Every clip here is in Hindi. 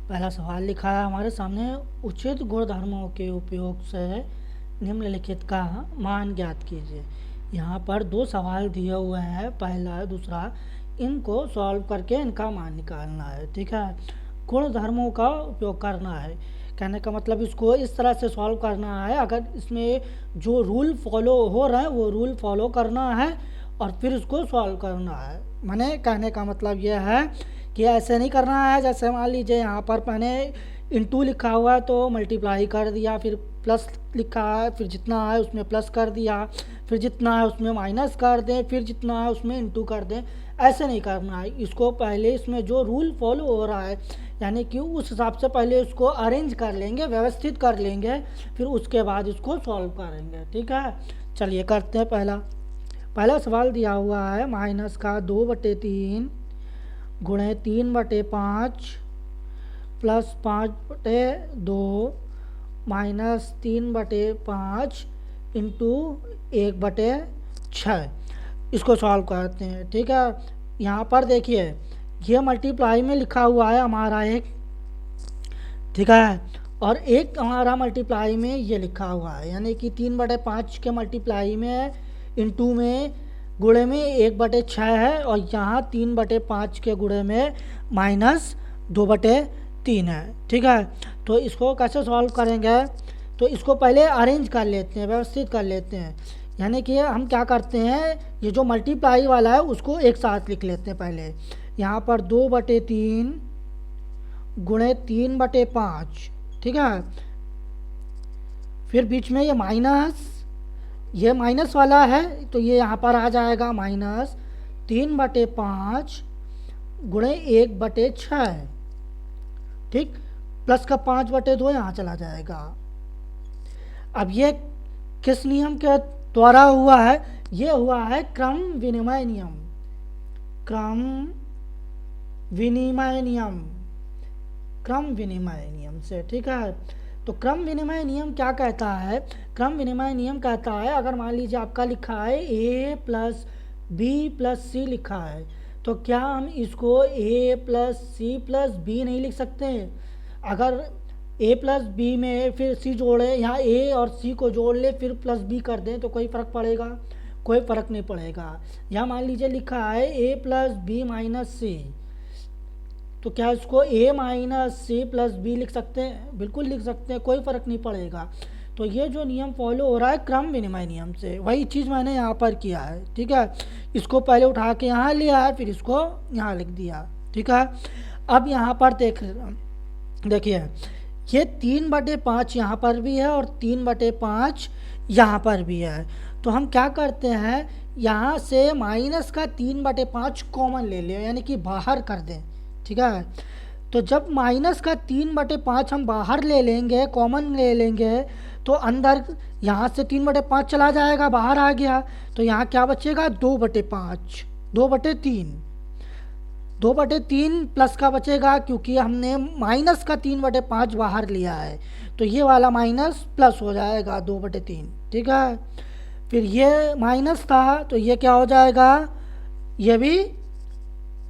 पहला सवाल लिखा है हमारे सामने, उचित गुणधर्मों के उपयोग से निम्नलिखित का मान ज्ञात कीजिए। यहाँ पर दो सवाल दिए हुए हैं, पहला दूसरा, इनको सॉल्व करके इनका मान निकालना है। ठीक है, गुणधर्मों का उपयोग करना है, कहने का मतलब इसको इस तरह से सॉल्व करना है, अगर इसमें जो रूल फॉलो हो रहे हैं वो रूल फॉलो करना है और फिर उसको सॉल्व करना है। मैंने कहने का मतलब यह है कि ऐसे नहीं करना है, जैसे मान लीजिए यहाँ पर मैंने इंटू लिखा हुआ है तो मल्टीप्लाई कर दिया, फिर प्लस लिखा है, फिर जितना है उसमें प्लस कर दिया, फिर जितना है उसमें माइनस कर दें, फिर जितना है उसमें इंटू कर दें। ऐसे नहीं करना है, इसको पहले इसमें जो रूल फॉलो हो रहा है यानी कि उस हिसाब से पहले उसको अरेंज कर लेंगे, व्यवस्थित कर लेंगे, फिर उसके बाद इसको सॉल्व करेंगे। ठीक है, चलिए करते हैं। पहला सवाल दिया हुआ है, माइनस का 2/3 गुणे 3/5 प्लस 5/2 माइनस 3/5 इंटू 1/6। इसको सॉल्व करते हैं। ठीक है, यहाँ पर देखिए ये मल्टीप्लाई में लिखा हुआ है हमारा एक, ठीक है, और एक हमारा मल्टीप्लाई में ये लिखा हुआ है, यानी कि 3/5 के मल्टीप्लाई में इंटू में गुणे में 1/6 है, और यहाँ 3/5 के गुणे में -2/3 है। ठीक है, तो इसको कैसे सॉल्व करेंगे, तो इसको पहले अरेंज कर लेते हैं, व्यवस्थित कर लेते हैं। यानी कि हम क्या करते हैं, ये जो मल्टीप्लाई वाला है उसको एक साथ लिख लेते हैं पहले। यहाँ पर 2/3 गुणे 3/5, ठीक है, फिर बीच में ये माइनस वाला है तो ये यहाँ पर आ जाएगा -3/5 गुणे 1/6। ठीक, प्लस का 5/2 यहाँ चला जाएगा। अब ये किस नियम के द्वारा हुआ है, ये हुआ है क्रम विनिमय नियम। क्रम विनिमय नियम से। ठीक है, तो क्रम विनिमय नियम क्या कहता है, क्रम विनिमय नियम कहता है अगर मान लीजिए आपका लिखा है a plus B plus C लिखा है, तो क्या हम इसको a plus C plus B नहीं लिख सकते हैं। अगर a प्लस बी में फिर c जोड़े, यहाँ a और c को जोड़ ले फिर प्लस b कर दें तो कोई फ़र्क पड़ेगा, कोई फ़र्क नहीं पड़ेगा। यहाँ मान लीजिए लिखा है a plus B minus C, तो क्या इसको a minus C plus B लिख सकते हैं, बिल्कुल लिख सकते हैं, कोई फ़र्क नहीं पड़ेगा। तो ये जो नियम फॉलो हो रहा है क्रम विनिमय नियम से, वही चीज़ मैंने यहाँ पर किया है। ठीक है, इसको पहले उठा के यहाँ लिया है, फिर इसको यहाँ लिख दिया। ठीक है, अब यहाँ पर देखिए ये 3/5 यहाँ पर भी है और 3/5 यहाँ पर भी है, तो हम क्या करते हैं, यहाँ से माइनस का 3/5 कॉमन ले लें, यानी कि बाहर कर दें। ठीक है, तो जब माइनस का 3/5 हम बाहर ले लेंगे, कॉमन ले लेंगे, तो अंदर यहाँ से 3/5 चला जाएगा, बाहर आ गया, तो यहाँ क्या बचेगा 2/5, 2/3 प्लस का बचेगा, क्योंकि हमने माइनस का 3/5 बाहर लिया है, तो ये वाला माइनस प्लस हो जाएगा 2/3। ठीक है, फिर ये माइनस था तो ये क्या हो जाएगा, ये भी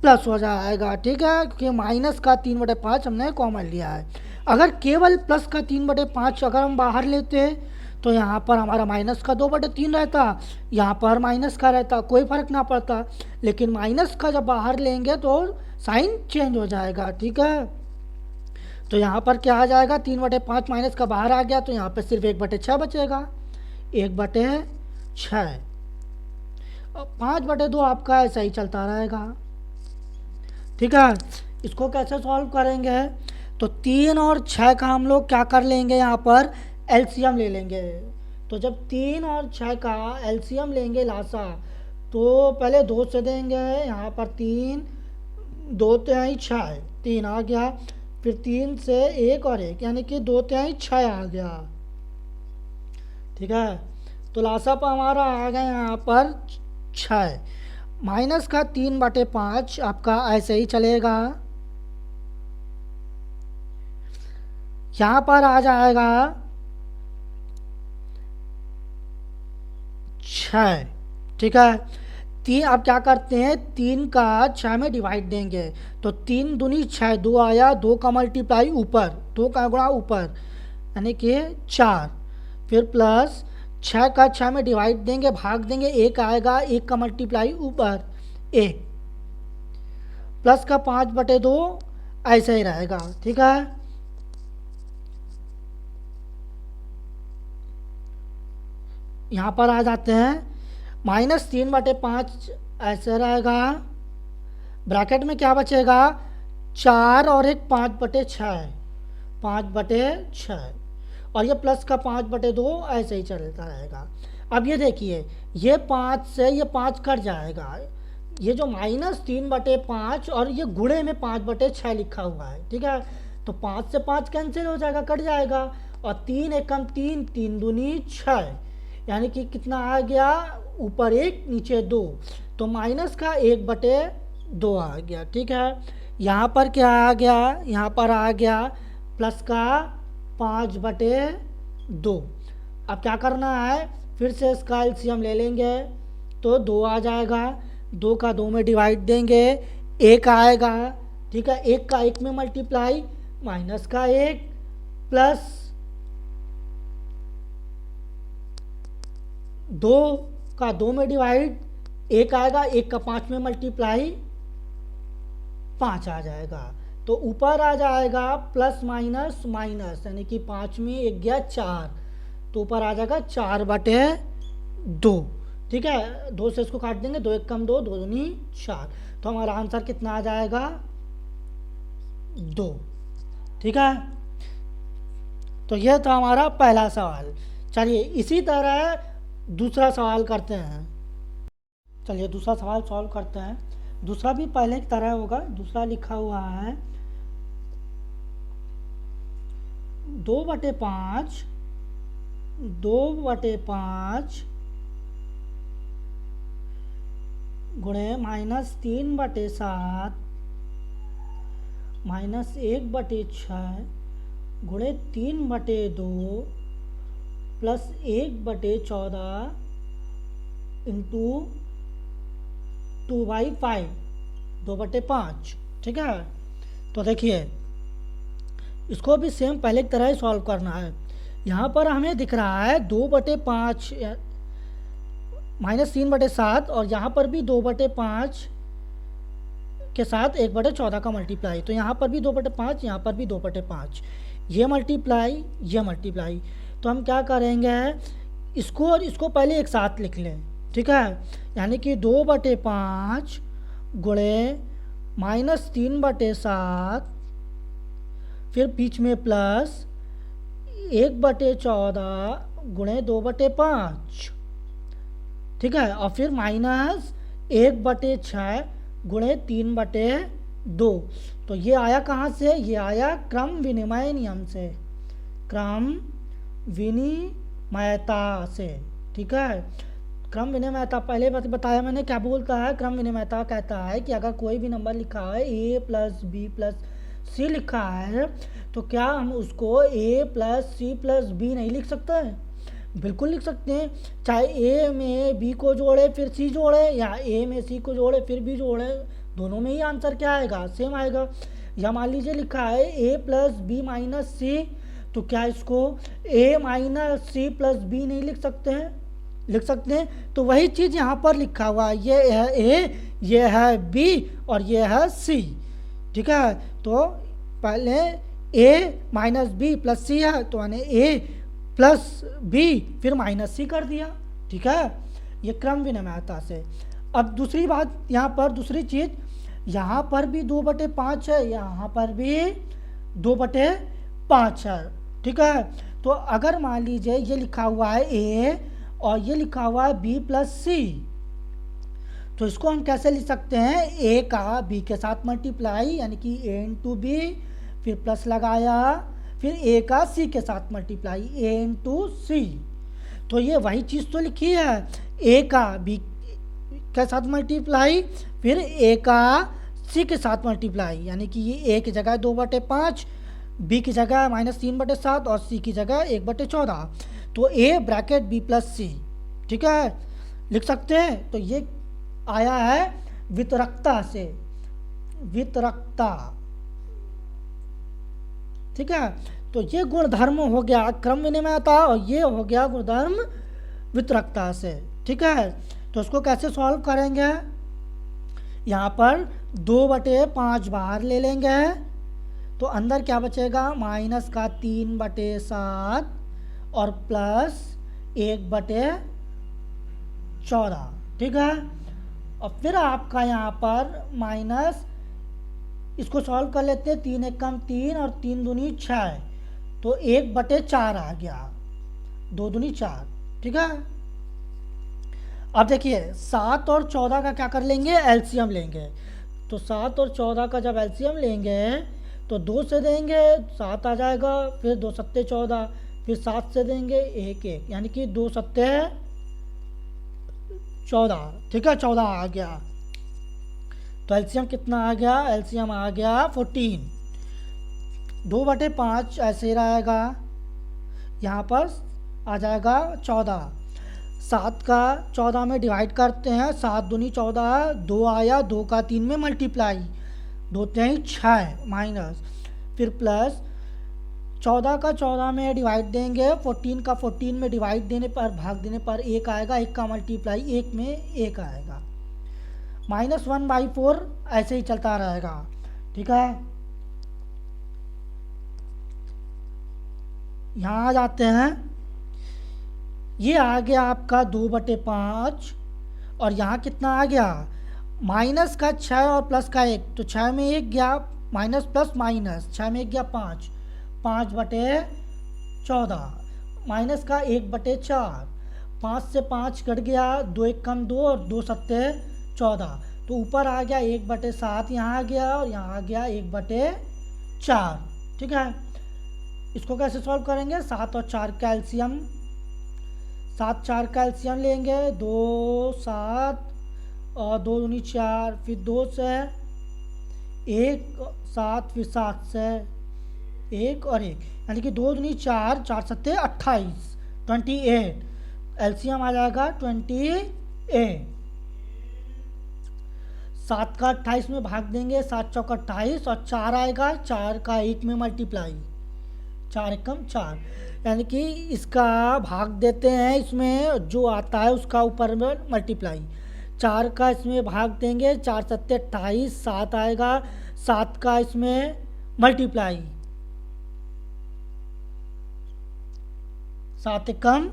प्लस हो जाएगा। ठीक है, क्योंकि माइनस का 3/5 हमने कॉमन लिया है। अगर केवल प्लस का 3/5 अगर हम बाहर लेते तो यहाँ पर हमारा माइनस का 2/3 रहता, यहाँ पर माइनस का रहता, कोई फ़र्क ना पड़ता। लेकिन माइनस का जब बाहर लेंगे तो साइन चेंज हो जाएगा। ठीक है, तो यहाँ पर क्या आ जाएगा, 3/5 माइनस का बाहर आ गया, तो यहाँ पर सिर्फ 1/6 बचेगा, 1/6। 5/2 आपका ऐसा ही चलता रहेगा। ठीक है, इसको कैसे सॉल्व करेंगे, तो 3 और 6 का हम लोग क्या कर लेंगे, यहाँ पर एलसीएम ले लेंगे। तो जब 3 और 6 का एलसीएम लेंगे लासा, तो पहले 2 से देंगे, यहाँ पर 3 2/3 6, 3 आ गया, फिर 3 से 1 और 1 यानी कि 2/3 6 आ गया। ठीक है, तो लासा पर हमारा आ गया यहाँ पर 6, माइनस का 3/5 आपका ऐसे ही चलेगा, यहाँ पर आ जाएगा 6। ठीक है, तीन, अब क्या करते हैं, 3 का 6 में डिवाइड देंगे तो 3 दूनी 6, 2 आया, 2 का मल्टीप्लाई ऊपर, 2 का गुणा ऊपर यानी कि 4, फिर प्लस 6 का 6 में डिवाइड देंगे, भाग देंगे, 1 आएगा, 1 का मल्टीप्लाई ऊपर 1, प्लस का 5/2 ऐसे ही रहेगा। ठीक है, यहाँ पर आ जाते हैं, -3/5 ऐसे रहेगा, ब्रैकेट में क्या बचेगा, 4 और एक 5/6, 5/6, और ये प्लस का 5/2 ऐसे ही चलता रहेगा। अब ये देखिए, ये 5 से ये 5 कट जाएगा, ये जो -3/5 और ये गुणे में 5/6 लिखा हुआ है। ठीक है, तो 5 से 5 कैंसिल हो जाएगा, कट जाएगा, और 3 एकम 3, 3 दूनी 6, यानी कि कितना आ गया, ऊपर 1 नीचे 2, तो माइनस का 1/2 आ गया। ठीक है, यहाँ पर क्या आ गया, यहाँ पर आ गया प्लस का 5/2। अब क्या करना है, फिर से इसका एलसीएम ले लेंगे तो 2 आ जाएगा, 2 का 2 में डिवाइड देंगे, 1 आएगा। ठीक है, 1 का 1 में मल्टीप्लाई, माइनस का 1 प्लस 2 का 2 में डिवाइड, 1 आएगा, 1 का 5 में मल्टीप्लाई, 5 आ जाएगा। तो ऊपर आ जाएगा प्लस माइनस माइनस, यानी कि 5 में 1 गया 4, तो ऊपर आ जाएगा 4/2। ठीक है, 2 से इसको काट देंगे, 2 1 कम 2, 2 दूनी 4, तो हमारा आंसर कितना आ जाएगा, 2। ठीक है, तो यह था हमारा पहला सवाल। चलिए इसी तरह दूसरा सवाल करते हैं। चलिए दूसरा सवाल सॉल्व करते हैं। दूसरा भी पहले की तरह होगा। दूसरा लिखा हुआ है 2/5 गुणे -3/7 -1/6 गुणे 3/2 प्लस 1/14 इंटू 2/5, 2/5। ठीक है, तो देखिए इसको भी सेम पहले की तरह ही सॉल्व करना है। यहाँ पर हमें दिख रहा है 2/5 -3/7, और यहाँ पर भी 2/5 के साथ 1/14 का मल्टीप्लाई, तो यहाँ पर भी 2/5, यहाँ पर भी 2/5, ये मल्टीप्लाई, ये मल्टीप्लाई। तो हम क्या करेंगे, इसको और इसको पहले एक साथ लिख लें। ठीक है, यानी कि 2/5 गुणे -3/7, फिर बीच में प्लस 1/14 गुणे 2/5। ठीक है, और फिर माइनस 1/6 गुणे 3/2। तो ये आया कहाँ से, ये आया क्रम विनिमय नियम से, क्रम विनिमयता से। ठीक है, क्रम विनिमयता पहले बताया मैंने, क्या बोलता है, क्रम विनिमयता कहता है कि अगर कोई भी नंबर लिखा है a + b + c लिखा है, तो क्या हम उसको a + c + b नहीं लिख सकते हैं? बिल्कुल लिख सकते हैं, चाहे a में b को जोड़े फिर c जोड़े, या a में c को जोड़े फिर b जोड़े, दोनों में ही आंसर क्या आएगा, सेम आएगा। या मान लीजिए लिखा है a + b - c, तो क्या इसको a - c + b नहीं लिख सकते हैं? लिख सकते हैं। तो वही चीज़ यहाँ पर लिखा हुआ है, ये है a, ये है b और ये है c। ठीक है, तो पहले a - b + c है, तो मैंने a + b फिर -c कर दिया। ठीक है, ये क्रम विनिमयता से। अब दूसरी बात, यहाँ पर दूसरी चीज़, यहाँ पर भी 2/5 है, यहाँ पर भी 2/5 है। ठीक है, तो अगर मान लीजिए ये लिखा हुआ है a और ये लिखा हुआ है b + c, तो इसको हम कैसे लिख सकते हैं, a का b के साथ मल्टीप्लाई, यानी कि a × b, फिर प्लस लगाया, फिर a का c के साथ मल्टीप्लाई, a × c। तो ये वही चीज़ तो लिखी है, a का b के साथ मल्टीप्लाई, फिर a का c के साथ मल्टीप्लाई, यानी कि ये a की जगह 2/5, b की जगह -3/7 और c की जगह 1/14, तो a ब्रैकेट b + c। ठीक है, लिख सकते हैं। तो ये आया है वितरकता से, वितरकता। ठीक है, तो ये गुणधर्म हो गया क्रम विनिमयता और ये हो गया गुणधर्म वितरकता से। ठीक है, तो उसको कैसे सॉल्व करेंगे, यहाँ पर 2/5 बाहर ले लेंगे तो अंदर क्या बचेगा, -3/7 और +1/14। ठीक है, और फिर आपका यहाँ पर माइनस, इसको सॉल्व कर लेते हैं, 3 एकम 3 और 3 दूनी 6, तो 1/4 आ गया, 2 दूनी 4। ठीक है, अब देखिए 7 और 14 का क्या कर लेंगे, एलसीएम लेंगे। तो 7 और 14 का जब एलसीएम लेंगे तो 2 से देंगे 7 आ जाएगा, फिर 2 सत्ते 14, फिर 7 से देंगे 1 1, यानी कि 2 सत्ते 14। ठीक है, 14 आ गया। तो एलसीएम कितना आ गया, एलसीएम आ गया 14। 2/5 ऐसे रहेगा, यहाँ पर आ जाएगा 14। 7 का 14 में डिवाइड करते हैं, 7 दूनी 14, 2 आया, 2 का 3 में मल्टीप्लाई, 2 3 6 माइनस, फिर प्लस 14 का 14 में डिवाइड देंगे, 14 का 14 में डिवाइड देने पर भाग देने पर 1 आएगा, 1 का मल्टीप्लाई 1 में 1 आएगा, -1/4 ऐसे ही चलता रहेगा। ठीक है, यहाँ आ जाते हैं, ये आ गया आपका 2/5 और यहाँ कितना आ गया, माइनस का 6 और प्लस का 1, तो 6 में 1 गया, माइनस प्लस माइनस, 6 में 1 गया 5, 5/14, माइनस का 1/4, 5 से 5 कट गया, 2 एकम 2 और 2 सत्ते 14, तो ऊपर आ गया 1/7, यहाँ आ गया और यहाँ आ गया 1/4। ठीक है, इसको कैसे सॉल्व करेंगे, 7 और 4 का एलसीएम, 7 4 का एलसीएम लेंगे, 2 7 और 2 दूनी 4, फिर 2 से 1 7, फिर 7 से 1 और 1, यानी कि 2 दूनी 4, 4 सत्ते 28, 28, एलसीएम आ जाएगा 28। 7 का 28 में भाग देंगे, 7 चौका 28 और 4 आएगा, 4 का 1 में मल्टीप्लाई, 4 एकम 4, यानी कि इसका भाग देते हैं, इसमें जो आता है उसका ऊपर में मल्टीप्लाई, 4 का इसमें भाग देंगे, 4 सत्ते 28, 7 आएगा, 7 का इसमें मल्टीप्लाई, 7 एकम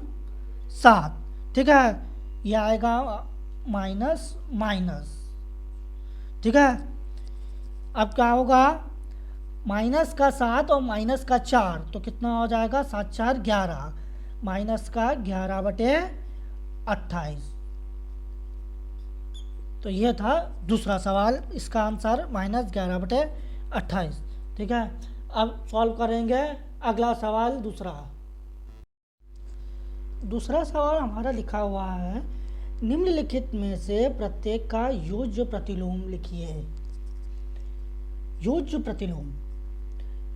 7। ठीक है, यह आएगा माइनस माइनस। ठीक है, अब क्या होगा, माइनस का 7 और माइनस का 4, तो कितना हो जाएगा, 7 4 11, माइनस का 11/28। तो ये था दूसरा सवाल, इसका आंसर -11/28। ठीक है, अब सॉल्व करेंगे अगला सवाल, दूसरा सवाल हमारा लिखा हुआ है, निम्नलिखित में से प्रत्येक का योज्य प्रतिलोम लिखिए। योज्य प्रतिलोम,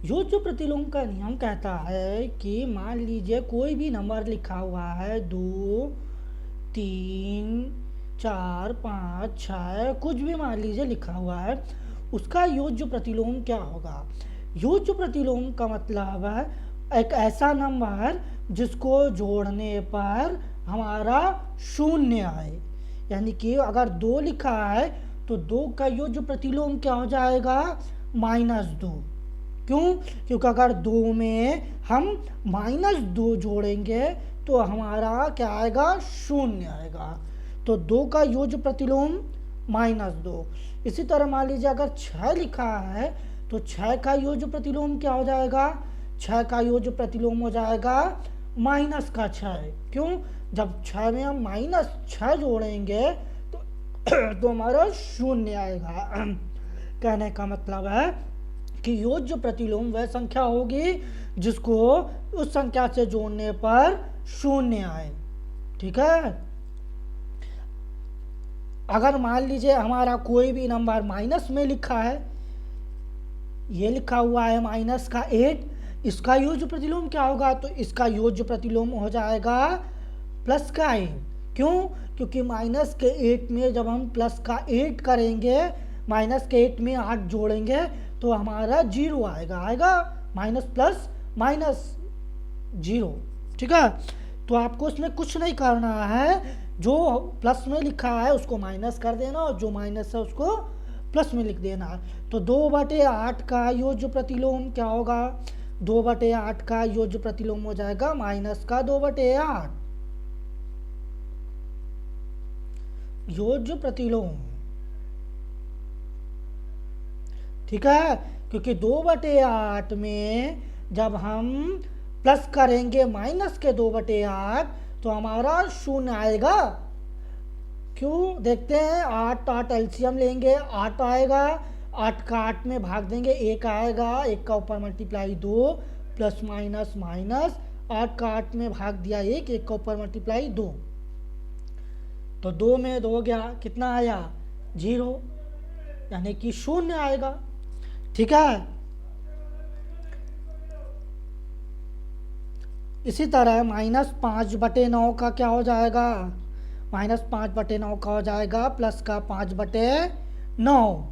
योज्य प्रतिलोम का नियम कहता है कि मान लीजिए कोई भी नंबर लिखा हुआ है, 2 3 4 5 6, कुछ भी मान लीजिए लिखा हुआ है, उसका योज्य प्रतिलोम क्या होगा। योज्य प्रतिलोम का मतलब है एक ऐसा नंबर जिसको जोड़ने पर हमारा 0 आए, यानी कि अगर 2 लिखा है तो 2 का योज्य प्रतिलोम क्या हो जाएगा, -2। क्यों, क्योंकि अगर 2 में हम -2 जोड़ेंगे तो हमारा क्या आएगा, 0 आएगा, तो 2 का योज्य प्रतिलोम -2। इसी तरह मान लीजिए अगर 6 लिखा है तो 6 का योज्य प्रतिलोम क्या हो जाएगा, 6 का योज्य प्रतिलोम हो जाएगा -6। क्यों, जब 6 में हम -6 जोड़ेंगे तो हमारा 0 आएगा। कहने का मतलब है कि योज्य प्रतिलोम वह संख्या होगी जिसको उस संख्या से जोड़ने पर 0 आए। ठीक है, अगर मान लीजिए हमारा कोई भी नंबर माइनस में लिखा है, ये लिखा हुआ है -8, इसका योज्य प्रतिलोम क्या होगा, तो इसका योज्य प्रतिलोम हो जाएगा +8। क्यों, क्योंकि माइनस के 8 में जब हम प्लस का 8 करेंगे, माइनस के 8 में 8 जोड़ेंगे तो हमारा 0 आएगा माइनस प्लस माइनस 0। ठीक है, तो आपको इसमें कुछ नहीं करना है, जो प्लस में लिखा है उसको माइनस कर देना और जो माइनस है उसको प्लस में लिख देना है। तो 2/8 का योज्य प्रतिलोम क्या होगा? 2/8 का योज्य प्रतिलोम हो जाएगा माइनस का 2/8 योज्य प्रतिलोम। ठीक है, क्योंकि 2/8 में जब हम प्लस करेंगे माइनस के 2/8 तो हमारा 0 आएगा। क्यों? देखते हैं, 8 एलसीएम लेंगे, 8 आएगा, 8 का 8 में भाग देंगे, 1 आएगा, 1 का ऊपर मल्टीप्लाई 2 प्लस माइनस माइनस, 8 का 8 में भाग दिया 1, 1 का ऊपर मल्टीप्लाई 2, तो 2 में 2 गया, कितना आया? 0, यानी कि 0 आएगा। ठीक है, इसी तरह -5/9 का क्या हो जाएगा? -5/9 का हो जाएगा प्लस का 5/9।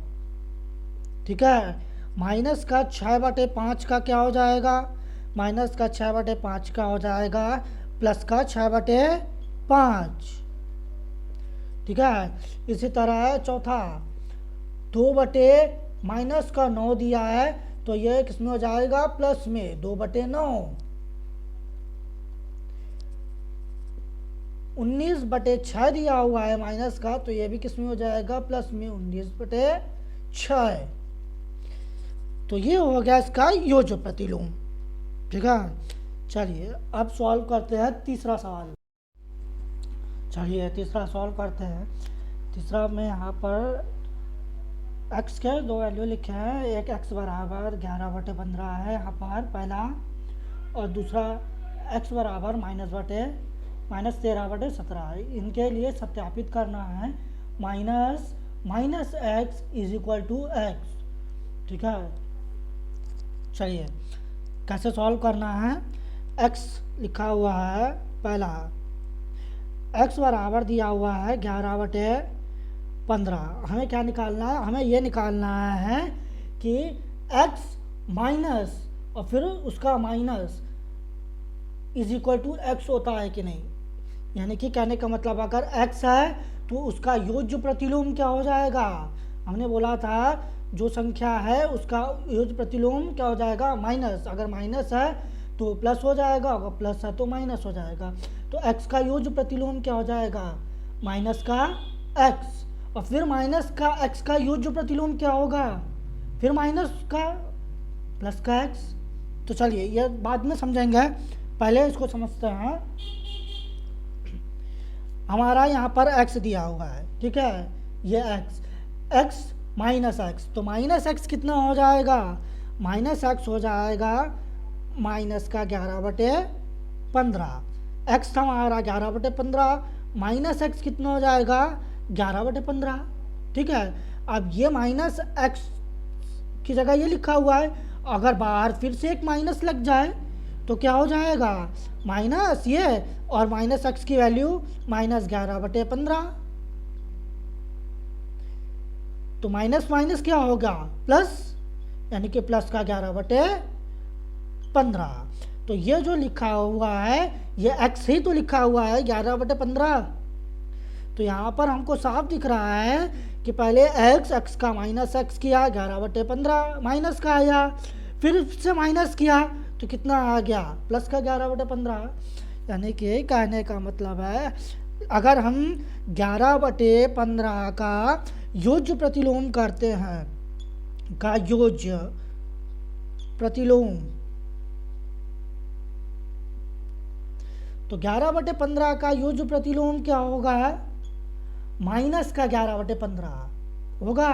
ठीक है, माइनस का 6/5 का क्या हो जाएगा? माइनस का 6/5 का हो जाएगा प्लस का 6/5। ठीक है, इसी तरह चौथा 2/-9 दिया है तो ये किसमें हो जाएगा? प्लस में 2/9। 19/6 दिया हुआ है माइनस का, तो ये भी किसमें हो जाएगा? प्लस में 19/6। तो ये हो गया इसका योज्य प्रतिलोम। ठीक है, चलिए अब सॉल्व करते हैं तीसरा सवाल। चलिए तीसरा सॉल्व करते हैं। तीसरा में यहाँ पर x के 2 वैल्यू लिखे हैं, एक x बराबर 11/15 है यहाँ पर पहला, और दूसरा x बराबर -13/17। इनके लिए सत्यापित करना है -x = x। ठीक है, चलिए कैसे सॉल्व करना है। x लिखा हुआ है पहला, x बराबर दिया हुआ है 11/15। हमें क्या निकालना है? हमें ये निकालना है कि x माइनस और फिर उसका माइनस = x होता है कि नहीं। यानी कि कहने का मतलब अगर x है तो उसका योज्य प्रतिलोम क्या हो जाएगा? हमने बोला था जो संख्या है उसका योज्य प्रतिलोम क्या हो जाएगा? माइनस। अगर माइनस है तो प्लस हो जाएगा, अगर प्लस है तो माइनस हो जाएगा। तो x का योज्य प्रतिलोम क्या हो जाएगा? माइनस का x, और फिर माइनस का x का योज्य प्रतिलोम क्या होगा? फिर माइनस का प्लस का x। तो चलिए ये बाद में समझेंगे, पहले इसको समझते हैं। हमारा यहाँ पर x दिया हुआ है, ठीक है, ये x माइनस x, तो माइनस x कितना हो जाएगा? माइनस x हो जाएगा माइनस का 11/15। x हमारा 11/15, माइनस x कितना हो जाएगा? 11/15। ठीक है, अब ये माइनस x की जगह ये लिखा हुआ है, अगर बाहर फिर से एक माइनस लग जाए तो क्या हो जाएगा? माइनस ये और माइनस x की वैल्यू -11/15। तो माइनस माइनस क्या होगा? प्लस, यानी कि प्लस का 11/15। तो ये जो लिखा हुआ है ये x ही तो लिखा हुआ है 11/15। तो यहाँ पर हमको साफ दिख रहा है कि पहले x का माइनस x किया 11/15, माइनस का आया, फिर से माइनस किया तो कितना आ गया? प्लस का 11/15। यानी कि कहने का मतलब है अगर हम 11/15 का योज्य प्रतिलोम करते हैं, का योज्य प्रतिलोम, तो 11/15 का योज्य प्रतिलोम क्या होगा? माइनस का 11/15 होगा।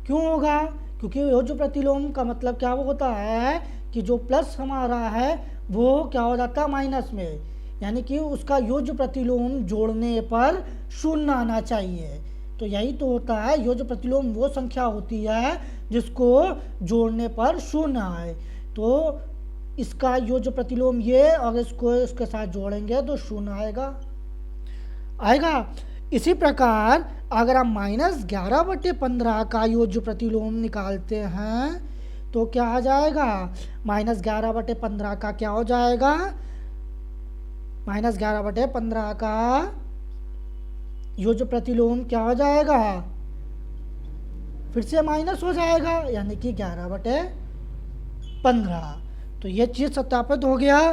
क्यों होगा? क्योंकि योज्य प्रतिलोम का मतलब क्या होता है कि जो प्लस हमारा है वो क्या हो जाता है? माइनस में, यानी कि उसका योज्य प्रतिलोम जोड़ने पर 0 आना चाहिए। तो यही तो होता है, योज्य प्रतिलोम वो संख्या होती है जिसको जोड़ने पर 0 आए। तो इसका यो जो प्रतिलोम ये, और इसको इसके साथ जोड़ेंगे तो 0 आएगा। इसी प्रकार अगर आप -11/15 का योज्य प्रतिलोम निकालते हैं तो क्या आ जाएगा, -11/15 का क्या हो जाएगा, -11/15 का योज्य प्रतिलोम क्या हो जाएगा, फिर से माइनस हो जाएगा, यानी कि 11/15। तो ये चीज़ सत्यापित हो गया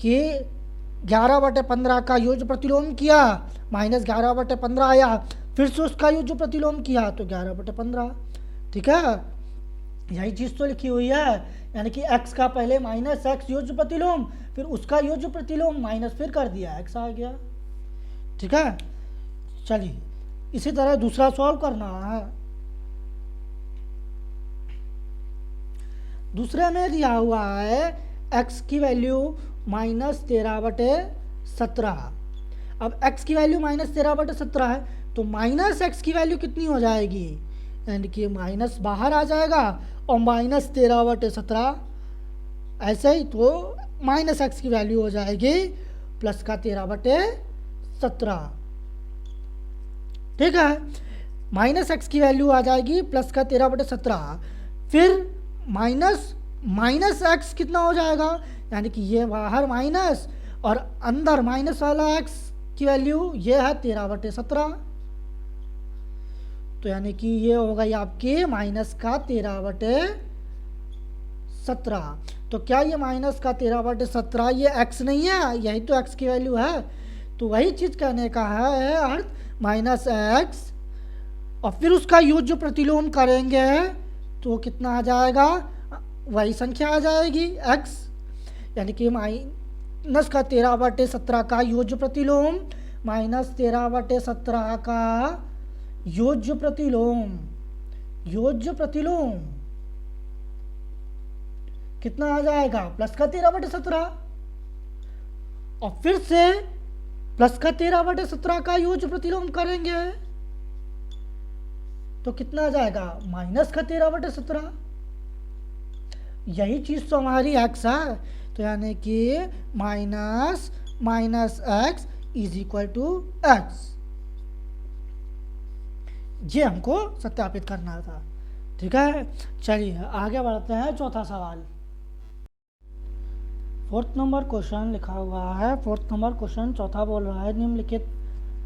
कि 11/15 का योज्य प्रतिलोम किया, -11/15 आया, फिर से उसका योज्य प्रतिलोम किया तो 11/15। ठीक है, यही चीज़ तो लिखी हुई है, यानी कि x का पहले -x योज्य प्रतिलोम, फिर उसका योज्य प्रतिलोम माइनस फिर कर दिया, x आ गया। ठीक है, चलिए इसी तरह दूसरा सॉल्व करना है। दूसरे में दिया हुआ है x की वैल्यू -13/17। अब x की वैल्यू -13/17 है तो -x की वैल्यू कितनी हो जाएगी, यानी कि माइनस बाहर आ जाएगा और -13/17, ऐसे ही तो -x की वैल्यू हो जाएगी +13/17। ठीक है, -x की वैल्यू आ जाएगी +13/17, फिर माइनस x कितना हो जाएगा, यानी कि ये बाहर माइनस और अंदर माइनस वाला x की वैल्यू ये है 13/17, तो यानी कि ये हो गई आपकी -13/17। तो क्या ये -13/17 ये x नहीं है, यही तो x की वैल्यू है, तो वही चीज़ कहने का है अर्थ -x, और फिर उसका योज्य प्रतिलोम करेंगे तो कितना आ जाएगा, वही संख्या आ जाएगी x, यानी कि -13/17 का योज्य प्रतिलोम -13/17 का योज्य प्रतिलोम कितना आ जाएगा, +13/17, और फिर से +13/17 का योज्य प्रतिलोम करेंगे तो कितना आ जाएगा, -13/17। यही चीज़ तो हमारी x है, तो यानी कि -x = x, ये हमको सत्यापित करना था। ठीक है, चलिए आगे बढ़ते हैं। चौथा सवाल, 4th नंबर क्वेश्चन लिखा हुआ है। 4th नंबर क्वेश्चन चौथा बोल रहा है, निम्नलिखित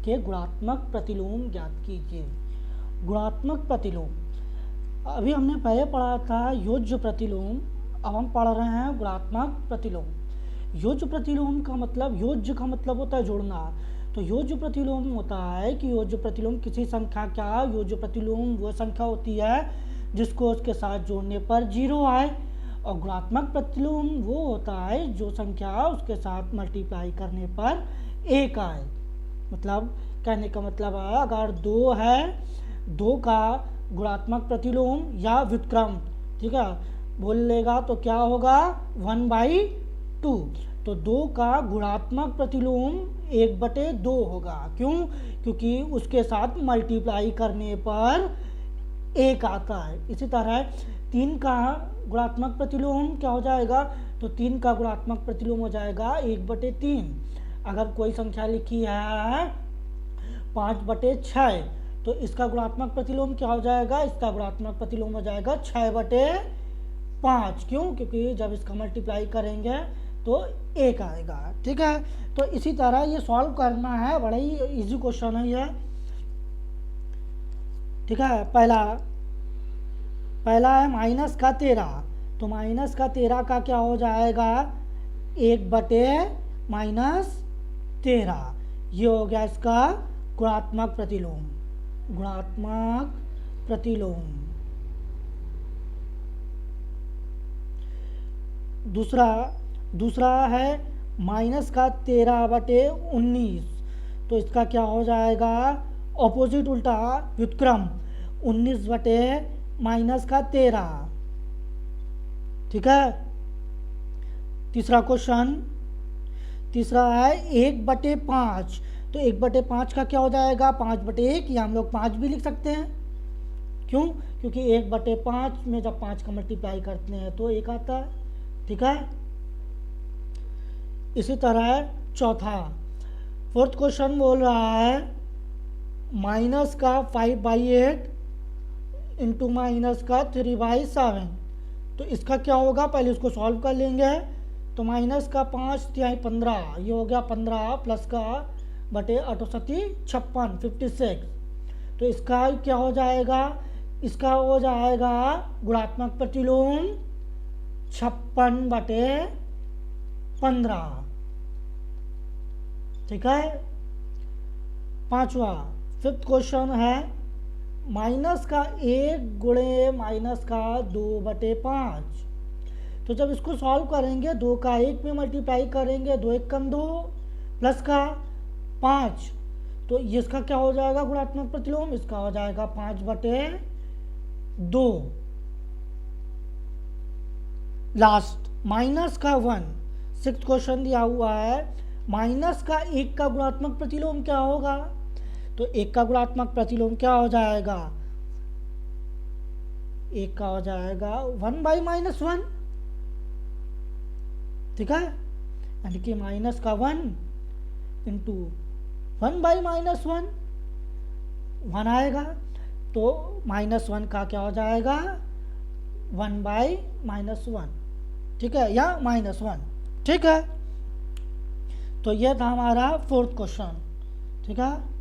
के गुणात्मक प्रतिलोम ज्ञात कीजिए। गुणात्मक प्रतिलोम, अभी हमने पहले पढ़ा था योज्य प्रतिलोम, अब हम पढ़ रहे हैं गुणात्मक प्रतिलोम। योज्य प्रतिलोम का मतलब, योज्य का मतलब होता है जोड़ना, तो योज्य प्रतिलोम होता है कि योज्य प्रतिलोम किसी संख्या का योज्य प्रतिलोम वह संख्या होती है जिसको उसके साथ जोड़ने पर 0 आए, और गुणात्मक प्रतिलोम वो होता है जो संख्या उसके साथ मल्टीप्लाई करने पर 1 आए। मतलब कहने का मतलब है, अगर 2 है, 2 का गुणात्मक प्रतिलोम या व्युत्क्रम, ठीक है, बोल लेगा तो क्या होगा, 1/2, तो 2 का गुणात्मक प्रतिलोम 1/2 होगा। क्यों, क्योंकि उसके साथ मल्टीप्लाई करने पर 1 आता है। इसी तरह 3 का गुणात्मक प्रतिलोम क्या हो जाएगा, तो 3 का गुणात्मक प्रतिलोम हो जाएगा 1/3। अगर कोई संख्या लिखी है 5/6, तो इसका गुणात्मक प्रतिलोम क्या हो जाएगा, इसका गुणात्मक प्रतिलोम हो जाएगा 6/5। क्यों, क्योंकि जब इसका मल्टीप्लाई करेंगे तो 1 आएगा। ठीक है, तो इसी तरह ये सॉल्व करना है, बड़ा ही इजी क्वेश्चन है ये। ठीक है, पहला है -13, तो -13 का क्या हो जाएगा, 1/-13, ये हो गया इसका गुणात्मक प्रतिलोम। दूसरा है -13/19, तो इसका क्या हो जाएगा, ऑपोजिट उल्टा व्युत्क्रम 19/-13। ठीक है, तीसरा है 1/5, तो 1/5 का क्या हो जाएगा, 5/1, या हम लोग 5 भी लिख सकते हैं। क्यों, क्योंकि 1/5 में जब 5 का मल्टीप्लाई करते हैं तो 1 आता है। ठीक है, इसी तरह चौथा फोर्थ क्वेश्चन बोल रहा है माइनस का 5/8 इंटू माइनस का 3/7। तो इसका क्या होगा, पहले इसको सॉल्व कर लेंगे। तो माइनस का 5×3 15, ये हो गया 15 प्लस का बटे 8 सती 56 56। तो इसका क्या हो जाएगा, इसका हो जाएगा गुणात्मक प्रतिलोम 56/15। ठीक है। पांचवा फिफ्थ क्वेश्चन है माइनस का 1 गुणे माइनस का 2/5। तो जब इसको सॉल्व करेंगे 2 का 1 में मल्टीप्लाई करेंगे, 2 1 कम 2 प्लस का 5। तो इसका क्या हो जाएगा गुणात्मक प्रतिलोम, इसका हो जाएगा 5/2। लास्ट माइनस का 1 सिक्स्थ क्वेश्चन दिया हुआ है माइनस का 1 का गुणात्मक प्रतिलोम क्या होगा। तो 1 का गुणात्मक प्रतिलोम क्या हो जाएगा, 1 का हो जाएगा 1/-1। ठीक है, यानी कि माइनस का 1 इंटू 1/-1 1 आएगा। तो -1 का क्या हो जाएगा 1/-1। ठीक है, या -1। ठीक है, तो यह था हमारा फोर्थ क्वेश्चन। ठीक है।